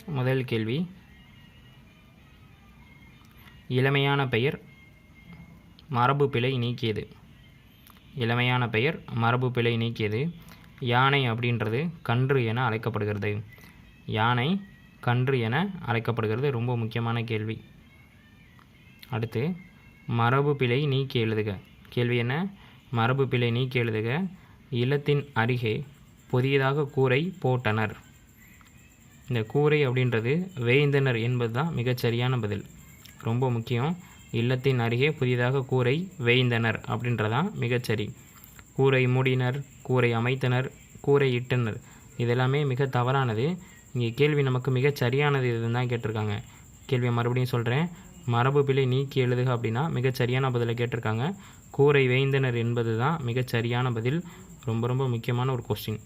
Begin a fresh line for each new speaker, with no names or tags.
முதல் கேள்வி, இளமையான பெயர் மரபு பிழை நீக்கியது. இளமையான பெயர் மரபு பிழை நீக்கியது. யானை அப்படின்றது கன்று என அழைக்கப்படுகிறது. யானை கன்று என அழைக்கப்படுகிறது. ரொம்ப முக்கியமான கேள்வி. அடுத்து, மரபு பிழை நீக்கி எழுதுக. கேள்வி என்ன? மரபு பிழை நீக்கி எழுதுக. இல்லத்தின் அருகே புதியதாக கூரை போட்டனர். இந்த கூரை அப்படின்றது வேய்ந்தனர் என்பது தான் மிகச்சரியான பதில். ரொம்ப முக்கியம். இல்லத்தின் அருகே புதிதாக கூரை வேய்ந்தனர் அப்படின்றதான் மிகச்சரி. கூரை மூடினர், கூரை அமைத்தனர், கூரை இட்டனர், இதெல்லாமே மிக தவறானது. இங்கே கேள்வி நமக்கு மிகச் சரியானது இதுன்னு தான் கேட்டிருக்காங்க. கேள்வியை மறுபடியும் சொல்கிறேன். மரபு பிழை நீக்கி எழுதுக அப்படின்னா மிகச்சரியான பதிலை கேட்டிருக்காங்க. கூரை வேய்ந்தனர் என்பது தான் மிகச்சரியான பதில். ரொம்ப ரொம்ப முக்கியமான ஒரு கொஸ்டின்.